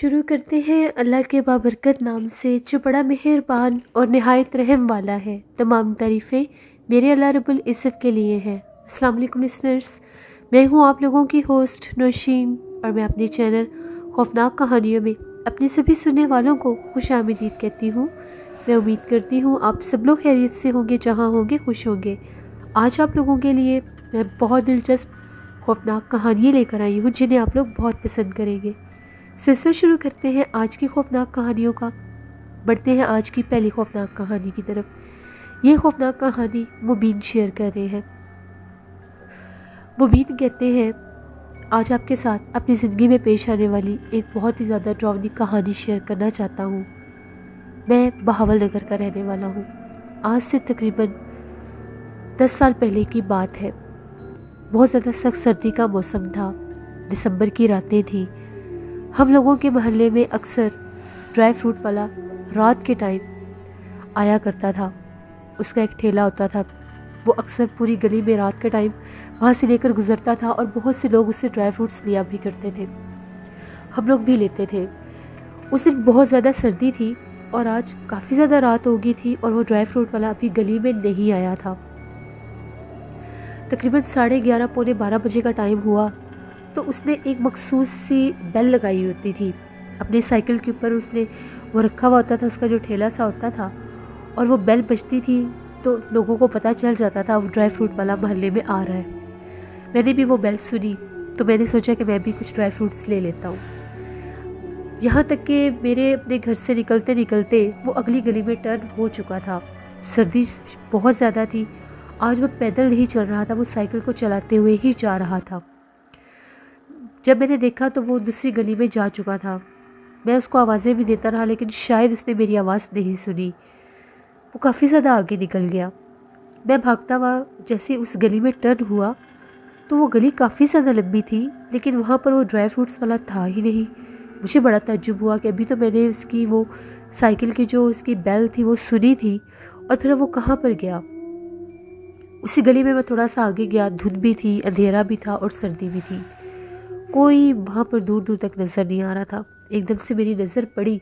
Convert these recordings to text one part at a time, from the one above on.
شروع کرتے ہیں اللہ کے بابرکت نام سے جو بڑا مہربان اور نہایت رحم والا ہے۔ تمام تعریفیں میرے اللہ رب العزت کے لیے ہیں۔ السلام علیکم لسنرز، میں ہوں آپ لوگوں کی ہوسٹ نوشین، اور میں اپنے چینل خوفناک کہانیوں میں اپنے سبھی سننے والوں کو خوش آمدید کہتی ہوں۔ میں امید کرتی ہوں آپ سب لوگ خیریت سے ہوں گے، جہاں ہوں گے خوش ہوں گے۔ آج آپ لوگوں کے لیے میں بہت دلچسپ خوفناک کہانیاں لے کر آئی ہوں جنہیں آپ لوگ بہت پسند کریں گے۔ سلسلہ شروع کرتے ہیں آج کی خوفناک کہانیوں کا۔ بڑھتے ہیں آج کی پہلی خوفناک کہانی کی طرف۔ یہ خوفناک کہانی مبین شیئر کر رہے ہیں۔ مبین کہتے ہیں، آج آپ کے ساتھ اپنی زندگی میں پیش آنے والی ایک بہت ہی زیادہ ڈراؤنی کہانی شیئر کرنا چاہتا ہوں۔ میں بہاول نگر کا رہنے والا ہوں۔ آج سے تقریباً 10 سال پہلے کی بات ہے۔ بہت زیادہ سخت سردی کا موسم تھا، دسمبر کی راتیں تھیں۔ ہم لوگوں کے محلے میں اکثر ڈرائی فروٹ والا رات کے ٹائم آیا کرتا تھا۔ اس کا ایک ٹھیلا ہوتا تھا، وہ اکثر پوری گلی میں رات کے ٹائم وہاں سے لے کر گزرتا تھا، اور بہت سے لوگ اس سے ڈرائی فروٹس لیا بھی کرتے تھے۔ ہم لوگ بھی لیتے تھے۔ اس دن بہت زیادہ سردی تھی اور آج کافی زیادہ رات ہو گئی تھی، اور وہ ڈرائی فروٹ والا ابھی گلی میں نہیں آیا تھا۔ تقریباً 11:30 پونے 12 بجے کا ٹائم ہوا تو اس نے ایک مخصوص سی بیل لگائی ہوتی تھی اپنے سائیکل کے اوپر۔ اس نے وہ رکھا ہوا ہوتا تھا، اس کا جو ٹھیلا سا ہوتا تھا، اور وہ بیل بجتی تھی تو لوگوں کو پتہ چل جاتا تھا وہ ڈرائی فروٹ والا محلے میں آ رہا ہے۔ میں نے بھی وہ بیل سنی تو میں نے سوچا کہ میں بھی کچھ ڈرائی فروٹس لے لیتا ہوں۔ یہاں تک کہ میرے اپنے گھر سے نکلتے نکلتے وہ اگلی گلی میں ٹرن ہو چکا تھا۔ سردی بہت زیادہ تھی۔ آج وہ پیدل نہیں چل رہا تھا، وہ سائیکل کو چلاتے ہوئے ہی جا رہا تھا۔ جب میں نے دیکھا تو وہ دوسری گلی میں جا چکا تھا۔ میں اس کو آوازیں بھی دیتا رہا، لیکن شاید اس نے میری آواز نہیں سنی۔ وہ کافی زیادہ آگے نکل گیا۔ میں بھاگتا ہوا جیسے اس گلی میں ٹرن ہوا تو وہ گلی کافی زیادہ لمبی تھی، لیکن وہاں پر وہ ڈرائی فروٹس والا تھا ہی نہیں۔ مجھے بڑا تعجب ہوا کہ ابھی تو میں نے اس کی وہ سائیکل کی جو اس کی بیل تھی وہ سنی تھی، اور پھر وہ کہاں پر گیا۔ اسی گلی میں تھوڑا سا آگے گیا، دھند بھی تھی، اندھیرا بھی تھا اور سردی بھی تھی۔ کوئی وہاں پر دور دور تک نظر نہیں آ رہا تھا۔ ایک دم سے میری نظر پڑی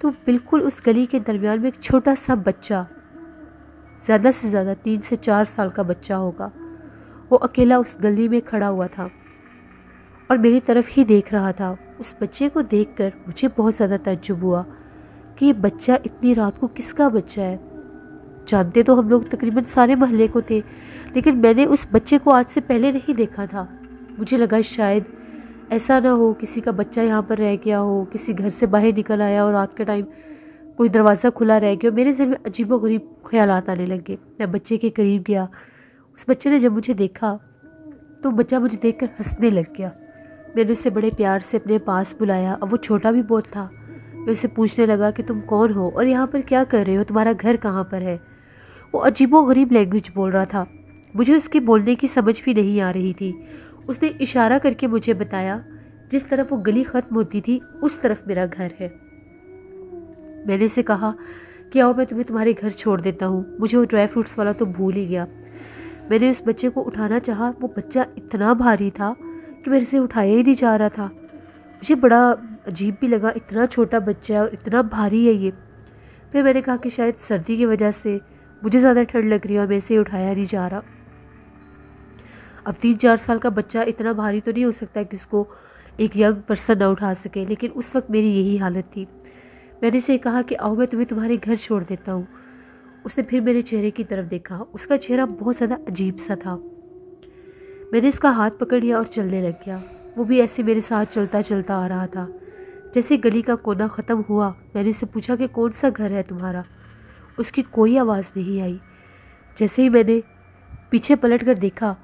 تو بالکل اس گلی کے درمیان میں ایک چھوٹا سا بچہ، زیادہ سے زیادہ 3 سے 4 سال کا بچہ ہوگا، وہ اکیلا اس گلی میں کھڑا ہوا تھا اور میری طرف ہی دیکھ رہا تھا۔ اس بچے کو دیکھ کر مجھے بہت زیادہ تعجب ہوا کہ یہ بچہ اتنی رات کو کس کا بچہ ہے۔ جانتے تو ہم لوگ تقریباً سارے محلے کو تھے، لیکن میں نے اس بچے کو آج سے پہلے نہیں دیکھا تھا۔ مجھے لگا شاید ایسا نہ ہو کسی کا بچہ یہاں پر رہ گیا ہو، کسی گھر سے باہر نکل آیا اور رات کے ٹائم کوئی دروازہ کھلا رہ گیا۔ میرے ذہن میں عجیب و غریب خیالات آنے لگے۔ میں بچے کے قریب گیا۔ اس بچے نے جب مجھے دیکھا تو بچہ مجھے دیکھ کر ہنسنے لگ گیا۔ میں نے اسے بڑے پیار سے اپنے پاس بلایا۔ اب وہ چھوٹا بھی بہت تھا۔ میں اسے پوچھنے لگا کہ تم کون ہو اور یہاں پر کیا کر رہے ہو، تمہارا گھر کہاں پر ہے۔ وہ عجیب و غریب لینگویج بول رہا تھا، مجھے اس کے بولنے کی سمجھ بھی نہیں آ رہی تھی۔ اس نے اشارہ کر کے مجھے بتایا جس طرف وہ گلی ختم ہوتی تھی اس طرف میرا گھر ہے۔ میں نے اسے کہا کہ آؤ میں تمہیں تمہارے گھر چھوڑ دیتا ہوں۔ مجھے وہ ڈرائی فروٹس والا تو بھول ہی گیا۔ میں نے اس بچے کو اٹھانا چاہا، وہ بچہ اتنا بھاری تھا کہ میرے سے اٹھایا ہی نہیں جا رہا تھا۔ مجھے بڑا عجیب بھی لگا، اتنا چھوٹا بچہ ہے اور اتنا بھاری ہے یہ۔ پھر میں نے کہا کہ شاید سردی کی وجہ سے مجھے زیادہ ٹھنڈ لگ رہی ہے اور میرے سے اٹھایا نہیں جا رہا۔ اب 3-4 سال کا بچہ اتنا بھاری تو نہیں ہو سکتا کہ اس کو ایک ینگ پرسن نہ اٹھا سکے، لیکن اس وقت میری یہی حالت تھی۔ میں نے اسے کہا کہ آؤ میں تمہیں تمہارے گھر چھوڑ دیتا ہوں۔ اس نے پھر میرے چہرے کی طرف دیکھا۔ اس کا چہرہ بہت زیادہ عجیب سا تھا۔ میں نے اس کا ہاتھ پکڑ لیا اور چلنے لگ گیا۔ وہ بھی ایسے میرے ساتھ چلتا چلتا آ رہا تھا۔ جیسے گلی کا کونا ختم ہوا میں نے اسے پوچھا کہ کون سا گھر ہے تمہارا۔ اس کی کوئی آواز نہیں آئی۔ جیسے ہی میں نے پیچھے پلٹ کر دیکھا،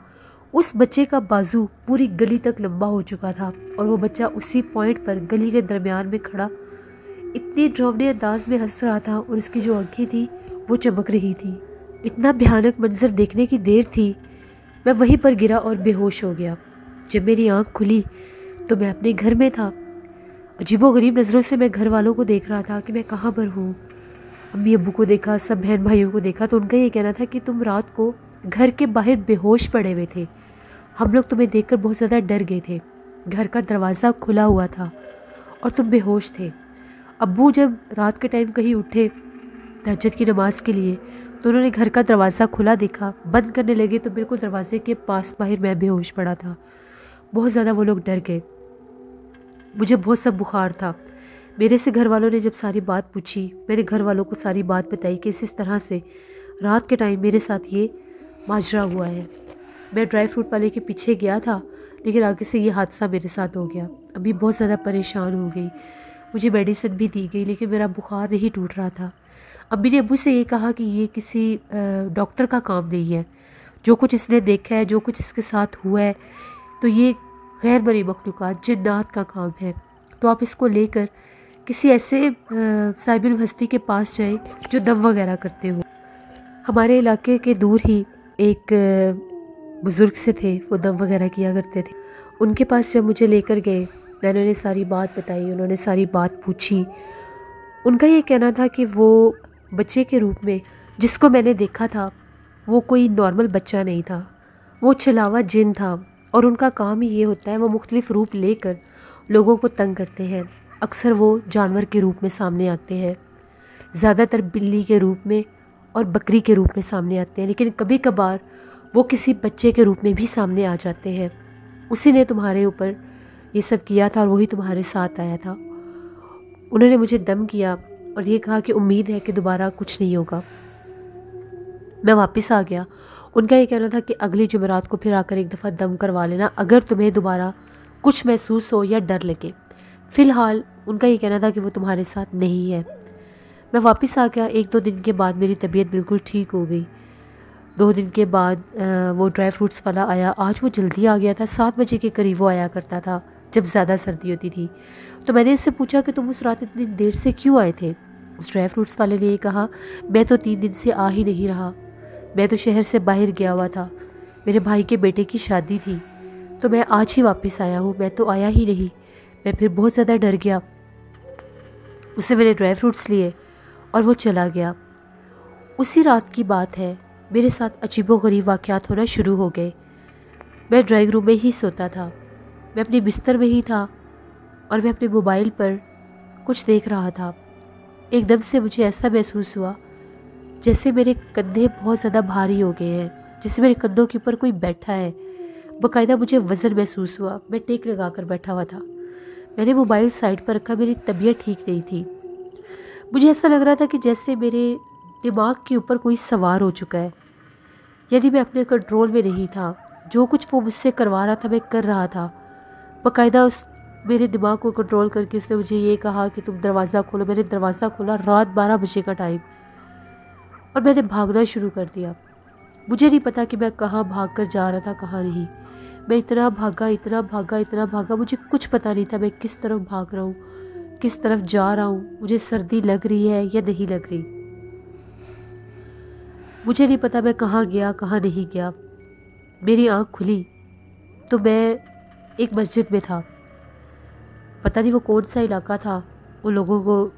اس بچے کا بازو پوری گلی تک لمبا ہو چکا تھا، اور وہ بچہ اسی پوائنٹ پر گلی کے درمیان میں کھڑا اتنی ڈراؤنے انداز میں ہنس رہا تھا، اور اس کی جو آنکھیں تھیں وہ چمک رہی تھی۔ اتنا بھیانک منظر دیکھنے کی دیر تھی، میں وہیں پر گرا اور بے ہوش ہو گیا۔ جب میری آنکھ کھلی تو میں اپنے گھر میں تھا۔ عجیب و غریب نظروں سے میں گھر والوں کو دیکھ رہا تھا کہ میں کہاں پر ہوں۔ امی ابو کو دیکھا، سب بہن بھائیوں کو دیکھا تو ان کا یہ کہنا تھا کہ تم رات کو گھر کے باہر بے ہوش پڑے ہوئے تھے، ہم لوگ تمہیں دیکھ کر بہت زیادہ ڈر گئے تھے۔ گھر کا دروازہ کھلا ہوا تھا اور تم بے ہوش تھے۔ ابو جب رات کے ٹائم کہیں اٹھے تہجد کی نماز کے لیے تو انہوں نے گھر کا دروازہ کھلا دیکھا، بند کرنے لگے تو بالکل دروازے کے پاس باہر میں بے ہوش پڑا تھا۔ بہت زیادہ وہ لوگ ڈر گئے، مجھے بہت سا بخار تھا۔ میرے سے گھر والوں نے جب ساری بات پوچھی، میں نے گھر والوں کو ساری بات بتائی کہ اس طرح سے رات کے ٹائم میرے ساتھ یہ ماجرا ہوا ہے۔ میں ڈرائی فروٹ والے کے پیچھے گیا تھا لیکن آگے سے یہ حادثہ میرے ساتھ ہو گیا۔ ابھی بہت زیادہ پریشان ہو گئی، مجھے میڈیسن بھی دی گئی لیکن میرا بخار نہیں ٹوٹ رہا تھا۔ ابھی نے ابو سے یہ کہا کہ یہ کسی ڈاکٹر کا کام نہیں ہے، جو کچھ اس نے دیکھا ہے، جو کچھ اس کے ساتھ ہوا ہے تو یہ غیر مرئی مخلوقات جنات کا کام ہے، تو آپ اس کو لے کر کسی ایسے صاحب الہستی کے پاس جائیں جو دم وغیرہ کرتے ہو۔ ہمارے علاقے کے دور ہی ایک بزرگ سے تھے، وہ دم وغیرہ کیا کرتے تھے۔ ان کے پاس جب مجھے لے کر گئے، میں نے انہیں ساری بات بتائی، انہوں نے ساری بات پوچھی۔ ان کا یہ کہنا تھا کہ وہ بچے کے روپ میں جس کو میں نے دیکھا تھا وہ کوئی نارمل بچہ نہیں تھا، وہ چھلاوا جن تھا، اور ان کا کام ہی یہ ہوتا ہے وہ مختلف روپ لے کر لوگوں کو تنگ کرتے ہیں۔ اکثر وہ جانور کے روپ میں سامنے آتے ہیں، زیادہ تر بلی کے روپ میں اور بکری کے روپ میں سامنے آتے ہیں، لیکن کبھی کبھار وہ کسی بچے کے روپ میں بھی سامنے آ جاتے ہیں۔ اسی نے تمہارے اوپر یہ سب کیا تھا اور وہی تمہارے ساتھ آیا تھا۔ انہوں نے مجھے دم کیا اور یہ کہا کہ امید ہے کہ دوبارہ کچھ نہیں ہوگا۔ میں واپس آ گیا۔ ان کا یہ کہنا تھا کہ اگلی جمعرات کو پھر آ کر ایک دفعہ دم کروا لینا اگر تمہیں دوبارہ کچھ محسوس ہو یا ڈر لگے۔ فی الحال ان کا یہ کہنا تھا کہ وہ تمہارے ساتھ نہیں ہے۔ میں واپس آ گیا۔ 1-2 دن کے بعد میری طبیعت بالکل ٹھیک ہو گئی۔ 2 دن کے بعد وہ ڈرائی فروٹس والا آیا۔ آج وہ جلدی آ گیا تھا، 7 بجے کے قریب وہ آیا کرتا تھا جب زیادہ سردی ہوتی تھی۔ تو میں نے اس سے پوچھا کہ تم اس رات اتنی دیر سے کیوں آئے تھے؟ اس ڈرائی فروٹس والے نے یہ کہا، میں تو 3 دن سے آ ہی نہیں رہا، میں تو شہر سے باہر گیا ہوا تھا، میرے بھائی کے بیٹے کی شادی تھی تو میں آج ہی واپس آیا ہوں، میں تو آیا ہی نہیں۔ میں پھر بہت زیادہ ڈر گیا، اس سے میں نے ڈرائی فروٹس لیے اور وہ چلا گیا۔ اسی رات کی بات ہے، میرے ساتھ عجیب و غریب واقعات ہونا شروع ہو گئے۔ میں ڈرائنگ روم میں ہی سوتا تھا، میں اپنے بستر میں ہی تھا اور میں اپنے موبائل پر کچھ دیکھ رہا تھا۔ ایک دم سے مجھے ایسا محسوس ہوا جیسے میرے کندھے بہت زیادہ بھاری ہو گئے ہیں، جیسے میرے کندھوں کے اوپر کوئی بیٹھا ہے۔ باقاعدہ مجھے وزن محسوس ہوا، میں ٹیک لگا کر بیٹھا ہوا تھا۔ میں نے موبائل سائڈ پر رکھا، میری طبیعت ٹھیک نہیں تھی۔ مجھے ایسا لگ رہا تھا کہ جیسے میرے دماغ کے اوپر کوئی سوار ہو چکا ہے، یعنی میں اپنے کنٹرول میں نہیں تھا۔ جو کچھ وہ مجھ سے کروا رہا تھا میں کر رہا تھا۔ باقاعدہ اس میرے دماغ کو کنٹرول کر کے اس نے مجھے یہ کہا کہ تم دروازہ کھولو۔ میں نے دروازہ کھولا، رات 12 بجے کا ٹائم، اور میں نے بھاگنا شروع کر دیا۔ مجھے نہیں پتا کہ میں کہاں بھاگ کر جا رہا تھا کہاں نہیں۔ میں اتنا بھاگا، مجھے کچھ پتہ نہیں تھا میں کس طرف بھاگ رہا ہوں، کس طرف جا رہا ہوں، مجھے سردی لگ رہی ہے یا نہیں لگ رہی۔ مجھے نہیں پتا میں کہاں گیا کہاں نہیں گیا۔ میری آنکھ کھلی تو میں ایک مسجد میں تھا۔ پتہ نہیں وہ کون سا علاقہ تھا۔ ان لوگوں کو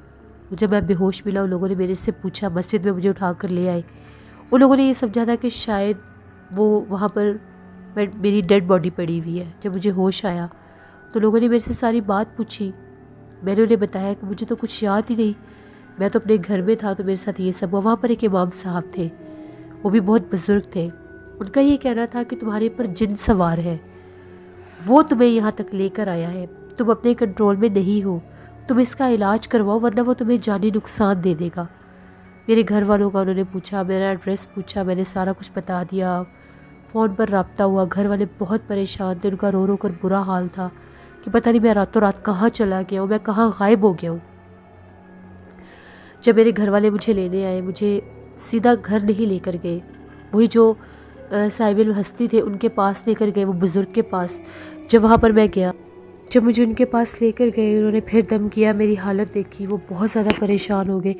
جب میں بے ہوش ملا، ان لوگوں نے میرے سے پوچھا، مسجد میں مجھے اٹھا کر لے آئے۔ ان لوگوں نے یہ سمجھا تھا کہ شاید وہ وہاں پر میری ڈیڈ باڈی پڑی ہوئی ہے۔ جب مجھے ہوش آیا تو لوگوں نے میرے سے ساری بات پوچھی۔ میں نے انہیں بتایا کہ مجھے تو کچھ یاد ہی نہیں، میں تو اپنے گھر میں تھا تو میرے ساتھ یہ سب ہوا۔ وہاں پر ایک امام صاحب تھے، وہ بھی بہت بزرگ تھے۔ ان کا یہ کہنا تھا کہ تمہارے پر جن سوار ہے، وہ تمہیں یہاں تک لے کر آیا ہے، تم اپنے کنٹرول میں نہیں ہو، تم اس کا علاج کرواؤ ورنہ وہ تمہیں جانی نقصان دے دے گا۔ میرے گھر والوں کا انہوں نے پوچھا، میرا ایڈریس پوچھا، میں نے سارا کچھ بتا دیا۔ فون پر رابطہ ہوا، گھر والے بہت پریشان تھے، ان کا رو رو کر برا حال تھا کہ پتہ نہیں میں راتوں رات کہاں چلا گیا ہوں، میں کہاں غائب ہو گیا ہوں۔ جب میرے گھر والے مجھے لینے آئے، مجھے سیدھا گھر نہیں لے کر گئے، وہی جو صاحب الہستی تھے ان کے پاس لے کر گئے، وہ بزرگ کے پاس۔ جب وہاں پر میں گیا، جب مجھے ان کے پاس لے کر گئے، انہوں نے پھر دم کیا، میری حالت دیکھی، وہ بہت زیادہ پریشان ہو گئے۔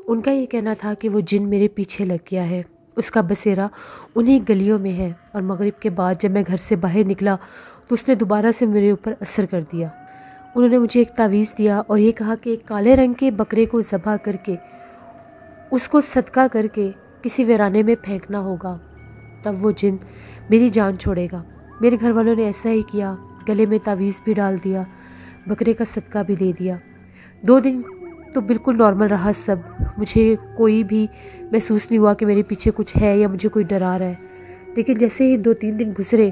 ان کا یہ کہنا تھا کہ وہ جن میرے پیچھے لگ گیا ہے، اس کا بسیرا انہی گلیوں میں ہے، اور مغرب کے بعد جب میں گھر سے باہر نکلا تو اس نے دوبارہ سے میرے اوپر اثر کر دیا۔ انہوں نے مجھے ایک تعویذ دیا اور یہ کہا کہ ایک کالے رنگ کے بکرے کو ذبح کر کے اس کو صدقہ کر کے کسی ویرانے میں پھینکنا ہوگا، تب وہ جن میری جان چھوڑے گا۔ میرے گھر والوں نے ایسا ہی کیا، گلے میں تعویذ بھی ڈال دیا۔ بکرے کا صدقہ بھی دے دیا۔ 2 دن تو بالکل نارمل رہا سب، مجھے کوئی بھی محسوس نہیں ہوا کہ میرے پیچھے کچھ ہے یا مجھے کوئی ڈرا رہا ہے۔ لیکن جیسے ہی 2-3 دن گزرے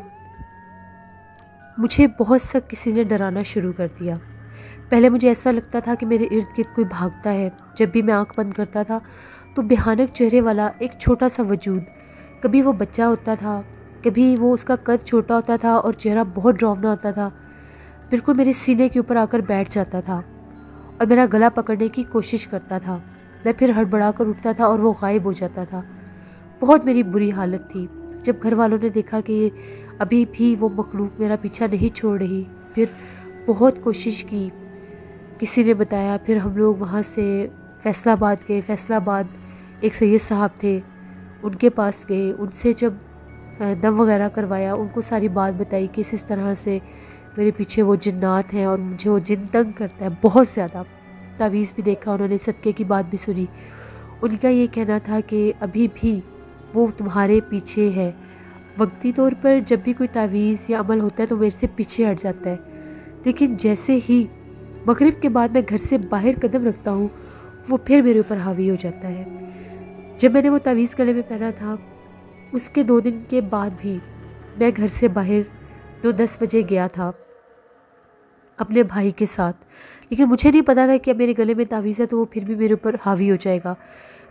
مجھے بہت سا کسی نے ڈرانا شروع کر دیا۔ پہلے مجھے ایسا لگتا تھا کہ میرے ارد گرد کوئی بھاگتا ہے۔ جب بھی میں آنکھ بند کرتا تھا تو بھیانک چہرے والا ایک چھوٹا سا وجود، کبھی وہ بچہ ہوتا تھا، کبھی وہ اس کا قد چھوٹا ہوتا تھا اور چہرہ بہت ڈراؤنا ہوتا تھا، بالکل میرے سینے کے اوپر آ کر بیٹھ جاتا تھا اور میرا گلا پکڑنے کی کوشش کرتا تھا۔ میں پھر ہڑبڑا کر اٹھتا تھا اور وہ غائب ہو جاتا تھا۔ بہت میری بری حالت تھی۔ جب گھر والوں نے دیکھا کہ ابھی بھی وہ مخلوق میرا پیچھا نہیں چھوڑ رہی، پھر بہت کوشش کی، کسی نے بتایا، پھر ہم لوگ وہاں سے فیصل آباد گئے۔ فیصل آباد ایک سید صاحب تھے، ان کے پاس گئے، ان سے جب دم وغیرہ کروایا، ان کو ساری بات بتائی کہ اس طرح سے میرے پیچھے وہ جنات ہیں اور مجھے وہ جن تنگ کرتا ہے بہت زیادہ۔ تعویذ بھی دیکھا انہوں نے، صدقے کی بات بھی سنی۔ ان کا یہ کہنا تھا کہ ابھی بھی وہ تمہارے پیچھے ہے، وقتی طور پر جب بھی کوئی تعویذ یا عمل ہوتا ہے تو میرے سے پیچھے ہٹ جاتا ہے، لیکن جیسے ہی مغرب کے بعد میں گھر سے باہر قدم رکھتا ہوں وہ پھر میرے اوپر حاوی ہو جاتا ہے۔ جب میں نے وہ تعویذ گلے میں پہنا تھا، اس کے 2 دن کے بعد بھی میں گھر سے باہر 9-10 بجے گیا تھا اپنے بھائی کے ساتھ، لیکن مجھے نہیں پتا تھا کہ اب میرے گلے میں تعویذ ہے تو وہ پھر بھی میرے اوپر حاوی ہو جائے گا۔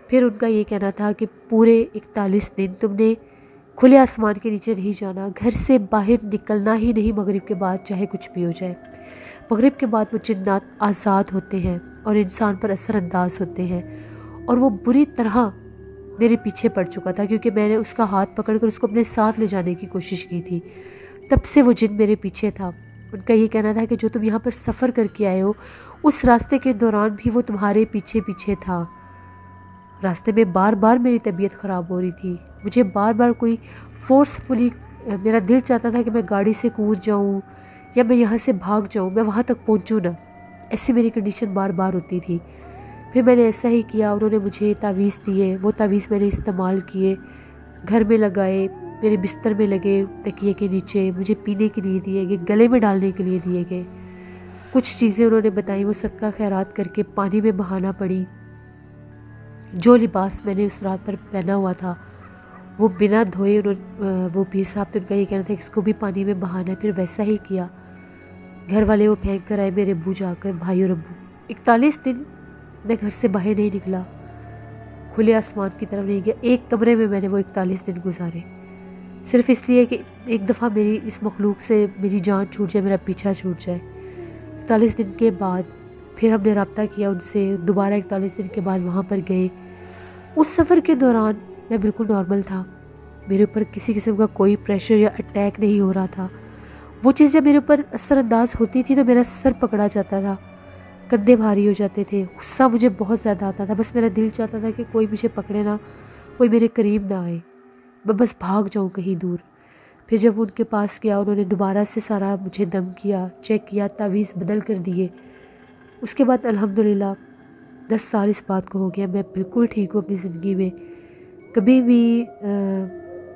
پھر ان کا یہ کہنا تھا کہ پورے 41 دن تم نے کھلے آسمان کے نیچے نہیں جانا، گھر سے باہر نکلنا ہی نہیں مغرب کے بعد، چاہے کچھ بھی ہو جائے۔ مغرب کے بعد وہ جنات آزاد ہوتے ہیں اور انسان پر اثر انداز ہوتے ہیں، اور وہ بری طرح میرے پیچھے پڑ چکا تھا کیونکہ میں نے اس کا ہاتھ پکڑ کر اس کو اپنے ساتھ لے جانے کی کوشش کی تھی۔ تب سے وہ جن میرے پیچھے تھا۔ ان کا یہ کہنا تھا کہ جو تم یہاں پر سفر کر کے آئے ہو، اس راستے کے دوران بھی وہ تمہارے پیچھے پیچھے تھا۔ راستے میں بار بار میری طبیعت خراب ہو رہی تھی، مجھے بار بار کوئی فورسفلی، میرا دل چاہتا تھا کہ میں گاڑی سے کود جاؤں یا میں یہاں سے بھاگ جاؤں، میں وہاں تک پہنچوں نا، ایسی میری کنڈیشن بار بار ہوتی تھی۔ پھر میں نے ایسا ہی کیا، انہوں نے مجھے تعویذ دیے، وہ تعویذ میں نے استعمال کیے، گھر میں لگائے، میرے بستر میں لگے، تکیے کے نیچے، مجھے پینے کے لیے دیے گئے، گلے میں ڈالنے کے لیے دیے گئے۔ کچھ چیزیں انہوں نے بتائی، وہ صدقہ خیرات کر کے پانی میں بہانا پڑی۔ جو لباس میں نے اس رات پر پہنا ہوا تھا وہ بنا دھوئے، وہ پیر صاحب تو ان کا یہ کہنا تھا کہ اس کو بھی پانی میں بہانا ہے، پھر ویسا ہی کیا۔ گھر والے وہ پھینک کر آئے، میرے ابو جا کر، بھائی اور ابو۔ 41 دن میں گھر سے باہر نہیں نکلا، کھلے آسمان کی طرف نہیں گیا، ایک کمرے میں میں نے وہ 41 دن گزارے، صرف اس لیے کہ ایک دفعہ میری اس مخلوق سے میری جان چھوٹ جائے، میرا پیچھا چھوٹ جائے۔ 41 دن کے بعد پھر ہم نے رابطہ کیا ان سے، دوبارہ 41 دن کے بعد وہاں پر گئے۔ اس سفر کے دوران میں بالکل نارمل تھا، میرے اوپر کسی قسم کا کوئی پریشر یا اٹیک نہیں ہو رہا تھا۔ وہ چیز جب میرے اوپر اثر انداز ہوتی تھی تو میرا سر پکڑا جاتا تھا، کندھے بھاری ہو جاتے تھے، غصہ مجھے بہت زیادہ آتا تھا، بس میرا دل چاہتا تھا کہ کوئی مجھے پکڑے نہ، کوئی میرے قریب نہ آئے، میں بس بھاگ جاؤں کہیں دور۔ پھر جب ان کے پاس گیا، انہوں نے دوبارہ سے سارا مجھے دم کیا، چیک کیا، تعویذ بدل کر دیے۔ اس کے بعد الحمدللہ 10 سال اس بات کو ہو گیا، میں بالکل ٹھیک ہوں اپنی زندگی میں۔ کبھی بھی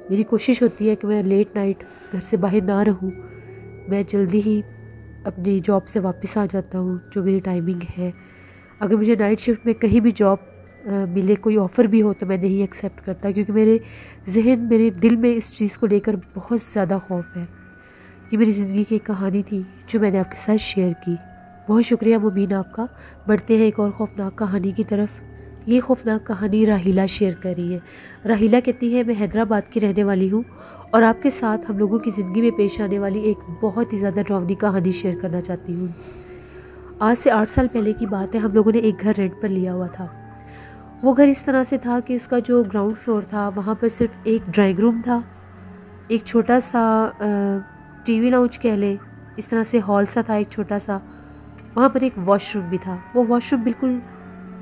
میری کوشش ہوتی ہے کہ میں لیٹ نائٹ گھر سے باہر نہ رہوں، میں جلدی ہی اپنی جاب سے واپس آ جاتا ہوں جو میری ٹائمنگ ہے۔ اگر مجھے نائٹ شفٹ میں کہیں بھی جاب ملے، کوئی آفر بھی ہو تو میں نہیں ایکسیپٹ کرتا، کیونکہ میرے ذہن، میرے دل میں اس چیز کو لے کر بہت زیادہ خوف ہے۔ یہ میری زندگی کی ایک کہانی تھی جو میں نے آپ کے ساتھ شیئر کی۔ بہت شکریہ مبین آپ کا۔ بڑھتے ہیں ایک اور خوفناک کہانی کی طرف۔ یہ خوفناک کہانی راحیلہ شیئر کر رہی ہے۔ راحیلہ کہتی ہے، میں حیدرآباد کی رہنے والی ہوں اور آپ کے ساتھ ہم لوگوں کی زندگی میں پیش آنے والی ایک بہت ہی زیادہ ڈراؤنی کہانی شیئر کرنا چاہتی ہوں۔ آج سے 8 سال پہلے کی بات ہے، ہم لوگوں نے ایک گھر رینٹ پر لیا ہوا تھا۔ وہ گھر اس طرح سے تھا کہ اس کا جو گراؤنڈ فلور تھا وہاں پر صرف ایک ڈرائنگ روم تھا، ایک چھوٹا سا ٹی وی لاؤنج کہہ لیں، اس طرح سے ہال سا تھا ایک چھوٹا سا، وہاں پر ایک واش روم بھی تھا۔ وہ واش روم بالکل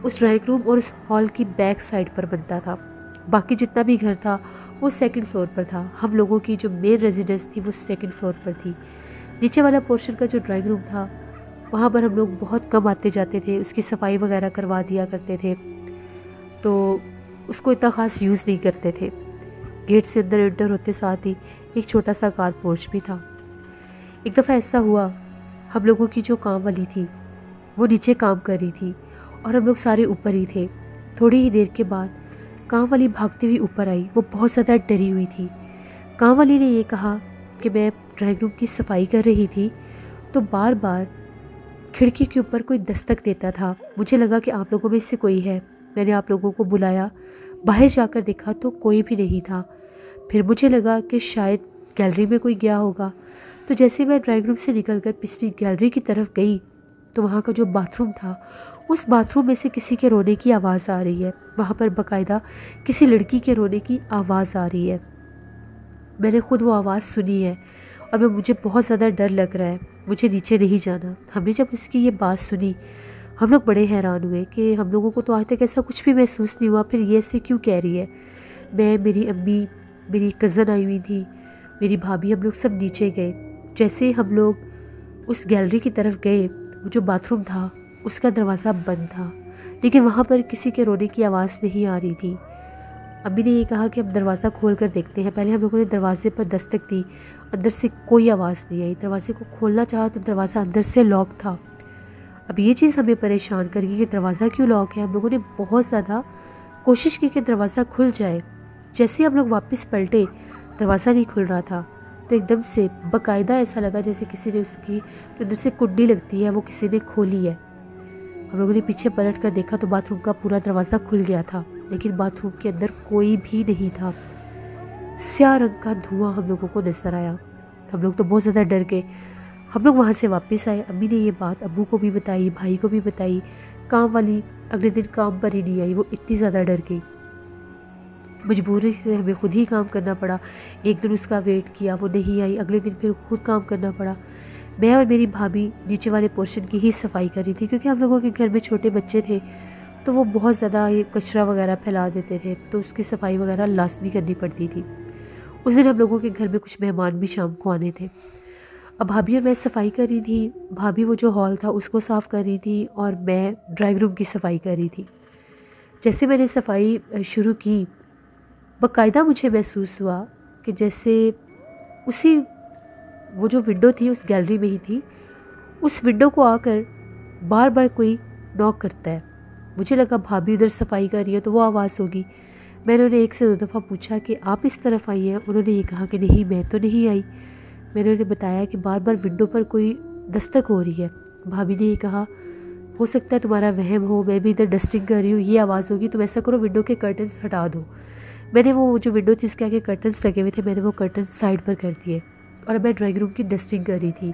اس ڈرائنگ روم اور اس ہال کی بیک سائڈ پر بنتا تھا۔ باقی جتنا بھی گھر تھا وہ 2nd فلور پر تھا۔ ہم لوگوں کی جو مین ریزیڈنس تھی وہ 2nd فلور پر تھی۔ نیچے والا پورشن کا جو ڈرائنگ روم تھا وہاں پر ہم لوگ بہت کم آتے جاتے تھے، اس کی صفائی وغیرہ کروا دیا کرتے تھے، تو اس کو اتنا خاص یوز نہیں کرتے تھے۔ گیٹ سے اندر انٹر ہوتے ساتھ ہی ایک چھوٹا سا کار پورچ بھی تھا۔ ایک دفعہ ایسا ہوا، ہم لوگوں کی جو کام والی تھی وہ نیچے کام کر رہی تھی اور ہم لوگ سارے اوپر ہی تھے۔ تھوڑی ہی دیر کے بعد کام والی بھاگتی ہوئی اوپر آئی، وہ بہت زیادہ ڈری ہوئی تھی۔ کام والی نے یہ کہا کہ میں ڈرائنگ روم کی صفائی کر رہی تھی تو بار بار کھڑکی کے اوپر کوئی دستک دیتا تھا، مجھے لگا کہ آپ لوگوں میں سے کوئی ہے، میں نے آپ لوگوں کو بلایا، باہر جا کر دیکھا تو کوئی بھی نہیں تھا، پھر مجھے لگا کہ شاید گیلری میں کوئی گیا ہوگا، تو جیسے میں ڈرائنگ روم سے نکل کر پچھلی گیلری کی طرف گئی تو وہاں کا جو باتھ روم تھا اس باتھ روم میں سے کسی کے رونے کی آواز آ رہی ہے، وہاں پر باقاعدہ کسی لڑکی کے رونے کی آواز آ رہی ہے۔ میں نے خود وہ آواز سنی ہے اور مجھے بہت زیادہ ڈر لگ رہا ہے، مجھے نیچے نہیں جانا۔ ہم نے جب اس کی یہ بات سنی ہم لوگ بڑے حیران ہوئے کہ ہم لوگوں کو تو آج تک ایسا کچھ بھی محسوس نہیں ہوا، پھر یہ ایسے کیوں کہہ رہی ہے۔ میں، میری امی، میری کزن آئی ہوئی تھی، میری بھابھی، ہم لوگ سب نیچے گئے۔ جیسے ہم لوگ اس گیلری کی طرف گئے، وہ جو باتھ روم تھا اس کا دروازہ بند تھا، لیکن وہاں پر کسی کے رونے کی آواز نہیں آ رہی تھی۔ امی نے یہ کہا کہ ہم دروازہ کھول کر دیکھتے ہیں۔ پہلے ہم لوگوں نے دروازے پر دستک دی، اندر سے کوئی آواز نہیں آئی۔ دروازے کو کھولنا چاہا تو دروازہ اندر سے لاک تھا۔ اب یہ چیز ہمیں پریشان کر گئی کہ دروازہ کیوں لاک ہے۔ ہم لوگوں نے بہت زیادہ کوشش کی کہ دروازہ کھل جائے۔ جیسے ہم لوگ واپس پلٹے دروازہ نہیں کھل رہا تھا تو ایک دم سے باقاعدہ ایسا لگا جیسے کسی نے اس کی جو اندر سے کنڈی لگتی ہے وہ کسی نے کھولی ہے۔ ہم لوگوں نے پیچھے پلٹ کر دیکھا تو باتھ روم کا پورا دروازہ کھل گیا تھا، لیکن باتھ روم کے اندر کوئی بھی نہیں تھا۔ سیاہ رنگ کا دھواں ہم لوگوں کو نظر آیا۔ ہم لوگ تو بہت زیادہ ڈر گئے۔ ہم لوگ وہاں سے واپس آئے، امی نے یہ بات ابو کو بھی بتائی، بھائی کو بھی بتائی۔ کام والی اگلے دن کام پر ہی نہیں آئی، وہ اتنی زیادہ ڈر گئی۔ مجبوری سے ہمیں خود ہی کام کرنا پڑا۔ ایک دن اس کا ویٹ کیا، وہ نہیں آئی، اگلے دن پھر خود کام کرنا پڑا۔ میں اور میری بھابھی نیچے والے پورشن کی ہی صفائی کر رہی تھی، کیونکہ ہم لوگوں کے گھر میں چھوٹے بچے تھے تو وہ بہت زیادہ یہ کچرا وغیرہ پھیلا دیتے تھے، تو اس کی صفائی وغیرہ لازمی کرنی پڑتی تھی۔ اس دن ہم لوگوں کے گھر میں کچھ مہمان بھی شام کو آنے تھے۔ اب بھابھی اور میں صفائی کر رہی تھی، بھابھی وہ جو ہال تھا اس کو صاف کر رہی تھی اور میں ڈرائنگ روم کی صفائی کر رہی تھی۔ جیسے میں نے صفائی شروع کی، باقاعدہ مجھے محسوس ہوا کہ جیسے اسی وہ جو ونڈو تھی اس گیلری میں ہی تھی، اس ونڈو کو آ کر بار بار کوئی ناک کرتا ہے۔ مجھے لگا بھابھی ادھر صفائی کر رہی ہے تو وہ آواز ہوگی۔ میں نے انہیں ایک سے دو دفعہ پوچھا کہ آپ اس طرف آئی ہیں؟ انہوں نے یہ کہا کہ نہیں میں تو نہیں آئی۔ میں نے انہیں بتایا کہ بار بار ونڈو پر کوئی دستک ہو رہی ہے۔ بھابھی نے یہ کہا ہو سکتا ہے تمہارا وہم ہو، میں بھی ادھر ڈسٹنگ کر رہی ہوں، یہ آواز ہوگی، تم ایسا کرو ونڈو کے کرٹنز ہٹا دو۔ میں نے وہ جو ونڈو تھی اس کے آگے کرٹنز لگے ہوئے تھے، میں نے وہ کرٹنز سائڈ پر کر دیے اور اب میں ڈرائنگ روم کی ڈسٹنگ کر رہی تھی۔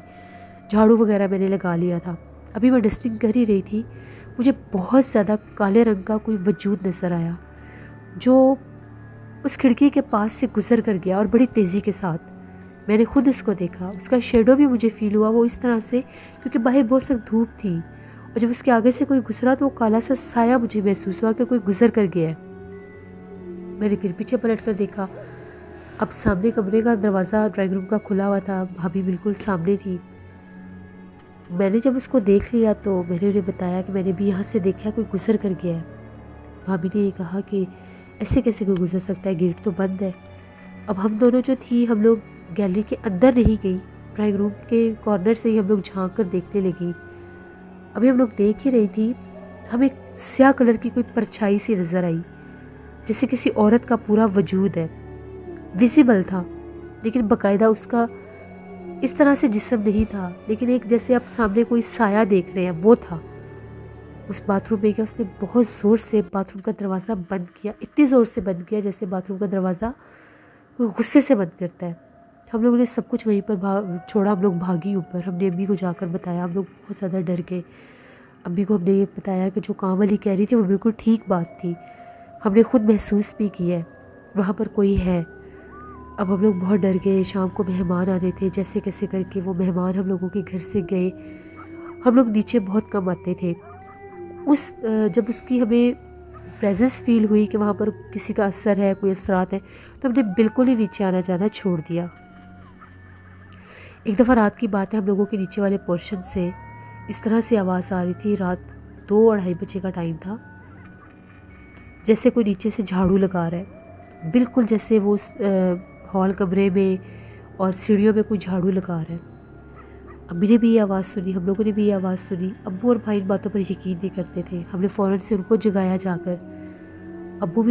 جھاڑو وغیرہ میں نے لگا لیا تھا۔ ابھی میں ڈسٹنگ کر ہی رہی تھی، مجھے بہت زیادہ کالے رنگ کا کوئی وجود نظر آیا جو اس کھڑکی کے پاس سے گزر کر گیا اور بڑی تیزی کے ساتھ۔ میں نے خود اس کو دیکھا، اس کا شیڈو بھی مجھے فیل ہوا، وہ اس طرح سے کیونکہ باہر بہت سخت دھوپ تھی اور جب اس کے آگے سے کوئی گزرا تو وہ کالا سا سایہ مجھے محسوس ہوا کہ کوئی گزر کر گیا ہے۔ میں نے پھر پیچھے پلٹ کر دیکھا، اب سامنے کمرے کا دروازہ ڈرائنگ روم کا کھلا ہوا تھا، بھابھی بالکل سامنے تھی۔ میں نے جب اس کو دیکھ لیا تو میں نے انہیں بتایا کہ میں نے بھی یہاں سے دیکھا کوئی گزر کر گیا ہے۔ بھابھی نے یہ کہا کہ ایسے کیسے کوئی گزر سکتا ہے، گیٹ تو بند ہے۔ اب ہم دونوں جو تھی ہم لوگ گیلری کے اندر نہیں گئی، ڈرائنگ روم کے کارنر سے ہی ہم لوگ جھانک کر دیکھنے لگی۔ ابھی ہم لوگ دیکھ ہی رہی تھی، ہمیں سیاہ کلر کی کوئی پرچھائی سی نظر آئی جیسے کسی عورت کا پورا وجود ہے، ویزیبل تھا لیکن باقاعدہ اس کا اس طرح سے جسم نہیں تھا، لیکن ایک جیسے آپ سامنے کوئی سایہ دیکھ رہے ہیں وہ تھا۔ اس باتھ روم میں کیا اس نے بہت زور سے باتھ روم کا دروازہ بند کیا، اتنی زور سے بند کیا جیسے باتھ روم کا دروازہ کوئی غصے سے بند کرتا ہے۔ ہم لوگوں نے سب کچھ وہیں پر چھوڑا، ہم لوگ بھاگی اوپر، ہم نے امی کو جا کر بتایا، ہم لوگ بہت زیادہ ڈر گئے۔ امی کو ہم نے یہ بتایا کہ جو کام والی کہہ رہی تھی وہ بالکل ٹھیک بات تھی، ہم نے خود محسوس بھی کی ہے وہاں پر کوئی ہے۔ اب ہم لوگ بہت ڈر گئے، شام کو مہمان آنے تھے، جیسے کیسے کر کے وہ مہمان ہم لوگوں کے گھر سے گئے۔ ہم لوگ نیچے بہت کم آتے تھے، جب اس کی ہمیں پریزنس فیل ہوئی کہ وہاں پر کسی کا اثر ہے، کوئی اثرات ہیں، تو ہم نے بالکل ہی نیچے آنا جانا چھوڑ دیا۔ ایک دفعہ رات کی بات ہے، ہم لوگوں کے نیچے والے پورشن سے اس طرح سے آواز آ رہی تھی، رات 2-2:30 بجے کا ٹائم تھا، جیسے کوئی نیچے سے جھاڑو لگا رہا ہے، بالکل جیسے وہ ہال کمرے میں اور سیڑھیوں میں کوئی جھاڑو لگا رہا ہے۔ امی نے بھی یہ آواز سنی، ہم لوگوں نے بھی یہ آواز سنی۔ ابو اور بھائی ان باتوں پر یقین نہیں کرتے تھے۔ ہم نے فوراً سے ان کو جگایا جا کر۔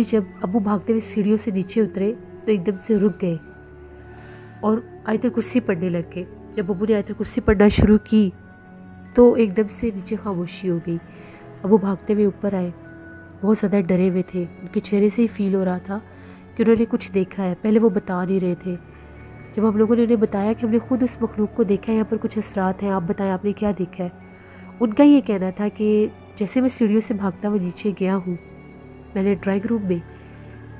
جب ابو بھاگتے ہوئے سیڑھیوں سے نیچے اترے تو ایک دم سے رک گئے اور آیت الکرسی پڑھنے لگ گئے۔ جب ابو نے آیت الکرسی پڑھنا شروع کی تو ایک دم سے نیچے خاموشی ہو گئی۔ ابو بھاگتے ہوئے اوپر آئے، بہت زیادہ ڈرے ہوئے تھے۔ ان کے چہرے سے ہی فیل ہو رہا تھا کہ انہوں نے کچھ دیکھا ہے، پہلے وہ بتا نہیں رہے تھے۔ جب ہم لوگوں نے انہیں بتایا کہ ہم نے خود اس مخلوق کو دیکھا ہے، یہاں پر کچھ اثرات ہیں، آپ بتائیں آپ نے کیا دیکھا ہے، ان کا یہ کہنا تھا کہ جیسے میں سیڑھیوں سے بھاگتا ہوا نیچے گیا ہوں، میں نے ڈرائنگ روم میں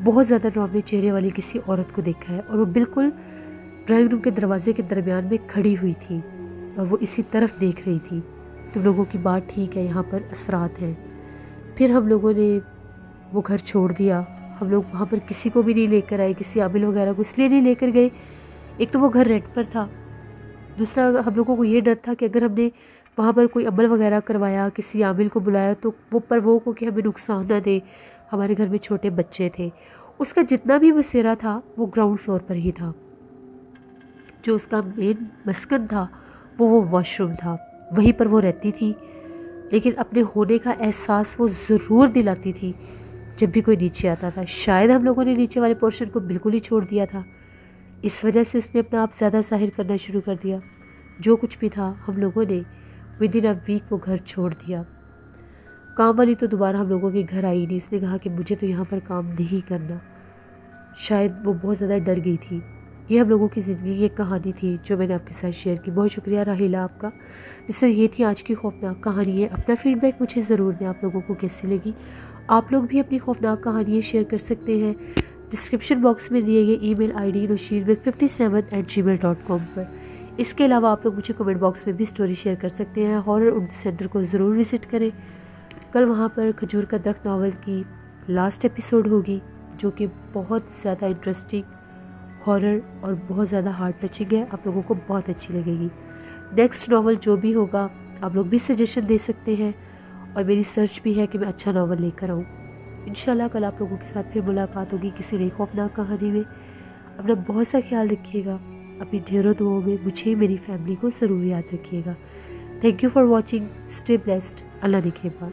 بہت زیادہ ڈراؤنے چہرے والی کسی عورت کو دیکھا ہے، اور وہ بالکل ڈرائنگ روم کے دروازے کے درمیان میں کھڑی ہوئی تھی اور وہ اسی طرف دیکھ رہی تھی۔ تم لوگوں کی بات ٹھیک ہے، یہاں پر اثرات ہیں۔ پھر ہم لوگوں نے وہ گھر چھوڑ دیا۔ ہم لوگ وہاں پر کسی کو بھی نہیں لے کر آئے، کسی عامل وغیرہ کو اس لیے نہیں لے کر گئے، ایک تو وہ گھر رینٹ پر تھا، دوسرا ہم لوگوں کو یہ ڈر تھا کہ اگر ہم نے وہاں پر کوئی عمل وغیرہ کروایا، کسی عامل کو بلایا تو وہ کو کہ ہمیں نقصان نہ دے۔ ہمارے گھر میں چھوٹے بچے تھے۔ اس کا جتنا بھی بسیرا تھا وہ گراؤنڈ فلور پر ہی تھا۔ جو اس کا مین مسکن تھا وہ واش روم تھا، وہیں پر وہ رہتی تھی، لیکن اپنے ہونے کا احساس وہ ضرور دلاتی تھی جب بھی کوئی نیچے آتا تھا۔ شاید ہم لوگوں نے نیچے والے پورشن کو بالکل ہی چھوڑ دیا تھا، اس وجہ سے اس نے اپنا آپ زیادہ ظاہر کرنا شروع کر دیا۔ جو کچھ بھی تھا ہم لوگوں نے ود ان اے ویک وہ گھر چھوڑ دیا۔ کام والی تو دوبارہ ہم لوگوں کے گھر آئی نہیں، اس نے کہا کہ مجھے تو یہاں پر کام نہیں کرنا۔ شاید وہ بہت زیادہ ڈر گئی تھی۔ یہ ہم لوگوں کی زندگی کی ایک کہانی تھی جو میں نے آپ کے ساتھ شیئر کی۔ بہت شکریہ راحیلہ آپ کا۔ اس سے یہ تھی آج کی خوفناک کہانی ہے۔ اپنا فیڈ بیک مجھے ضرور دیں، آپ لوگوں کو کیسی لگی۔ آپ لوگ بھی اپنی خوفناک کہانیاں شیئر کر سکتے ہیں ڈسکرپشن باکس میں دیے گئے ای میل آئی ڈی nosheen57@gmail.com پر۔ اس کے علاوہ آپ لوگ مجھے کمنٹ باکس میں بھی سٹوری شیئر کر سکتے ہیں۔ ہارر اردو سینٹر کو ضرور وزٹ کریں۔ کل وہاں پر کھجور کا درخت ناول کی لاسٹ ایپیسوڈ ہوگی جو کہ بہت زیادہ انٹرسٹنگ، ہارر اور بہت زیادہ ہارٹ ٹچنگ ہے، آپ لوگوں کو بہت اچھی لگے گی۔ نیکسٹ ناول جو بھی ہوگا آپ لوگ بھی سجیشن دے سکتے ہیں، اور میری سرچ بھی ہے کہ میں اچھا ناول لے کر آؤں۔ انشاءاللہ کل آپ لوگوں کے ساتھ پھر ملاقات ہوگی کسی نئی خوفناک کہانی میں۔ اپنا بہت سا خیال رکھیے گا، اپنی ڈھیروں دعاؤں میں مجھے میری فیملی کو ضرور یاد رکھیے گا۔ Thank you for watching, stay blessed, Allah نگہبان۔